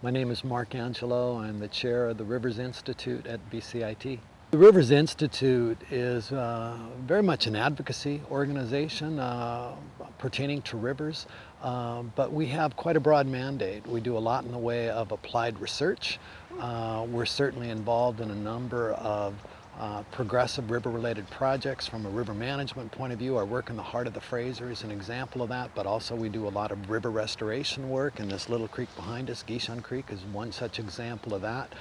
My name is Mark Angelo. I'm the chair of the Rivers Institute at BCIT. The Rivers Institute is very much an advocacy organization pertaining to rivers, but we have quite a broad mandate. We do a lot in the way of applied research. We're certainly involved in a number of progressive river-related projects from a river management point of view. Our work in the heart of the Fraser is an example of that, but also we do a lot of river restoration work, and this little creek behind us, Gishon Creek, is one such example of that.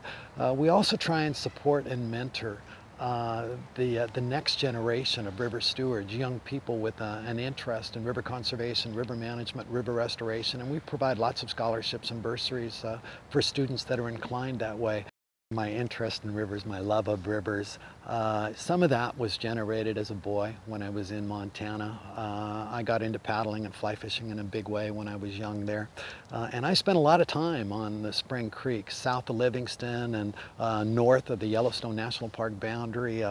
We also try and support and mentor the next generation of river stewards, young people with an interest in river conservation, river management, river restoration, and we provide lots of scholarships and bursaries for students that are inclined that way. My interest in rivers, my love of rivers, some of that was generated as a boy when I was in Montana. I got into paddling and fly fishing in a big way when I was young there. And I spent a lot of time on the Spring Creek, south of Livingston and north of the Yellowstone National Park boundary.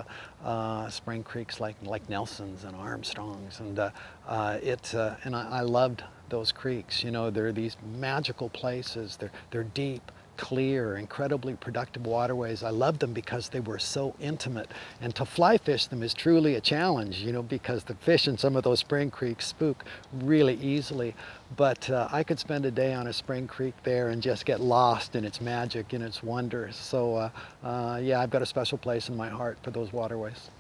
Spring Creeks like Nelson's and Armstrong's. And I loved those creeks. You know, they're these magical places. They're deep, clear, incredibly productive waterways. I loved them because they were so intimate, and to fly fish them is truly a challenge, you know, because the fish in some of those spring creeks spook really easily. But I could spend a day on a spring creek there and just get lost in its magic and its wonders. So yeah, I've got a special place in my heart for those waterways.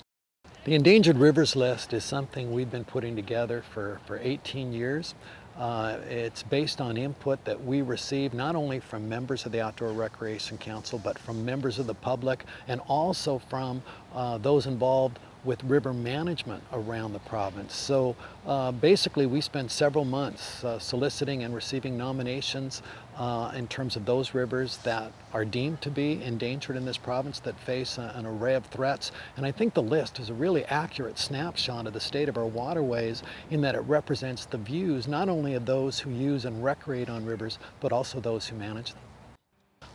The Endangered Rivers list is something we've been putting together for 18 years. It's based on input that we receive not only from members of the Outdoor Recreation Council, but from members of the public and also from those involved with river management around the province. So basically we spend several months soliciting and receiving nominations in terms of those rivers that are deemed to be endangered in this province, that face an array of threats. And I think the list is a really accurate snapshot of the state of our waterways, in that it represents the views not only of those who use and recreate on rivers, but also those who manage them.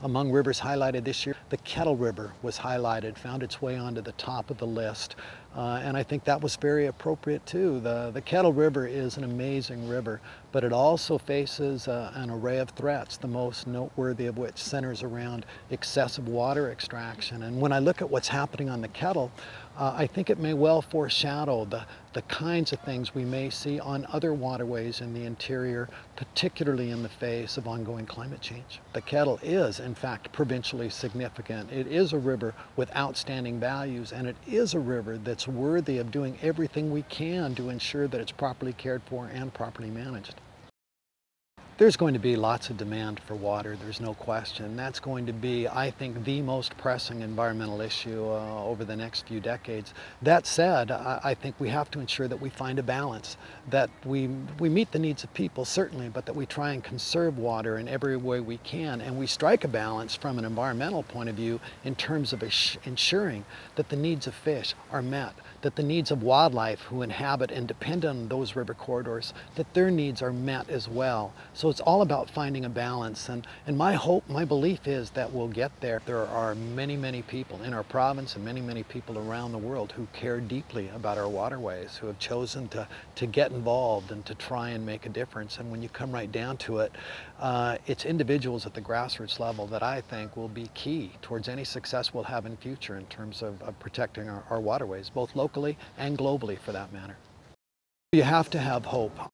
Among rivers highlighted this year, the Kettle River was highlighted, found its way onto the top of the list. And I think that was very appropriate too. The Kettle River is an amazing river, but it also faces an array of threats, the most noteworthy of which centers around excessive water extraction. And when I look at what's happening on the Kettle, I think it may well foreshadow the kinds of things we may see on other waterways in the interior, particularly in the face of ongoing climate change. The Kettle is, in fact, provincially significant. It is a river with outstanding values, and it is a river that's worthy of doing everything we can to ensure that it's properly cared for and properly managed. There's going to be lots of demand for water, there's no question. That's going to be, I think, the most pressing environmental issue over the next few decades. That said, I think we have to ensure that we find a balance, that we meet the needs of people, certainly, but that we try and conserve water in every way we can, and we strike a balance from an environmental point of view in terms of ensuring that the needs of fish are met, that the needs of wildlife who inhabit and depend on those river corridors, that their needs are met as well. So it's all about finding a balance, and my hope, my belief is that we'll get there. There are many, many people in our province and many, many people around the world who care deeply about our waterways, who have chosen to get involved and to try and make a difference. And when you come right down to it, it's individuals at the grassroots level that I think will be key towards any success we'll have in future in terms of protecting our waterways, both locally and globally for that matter. You have to have hope.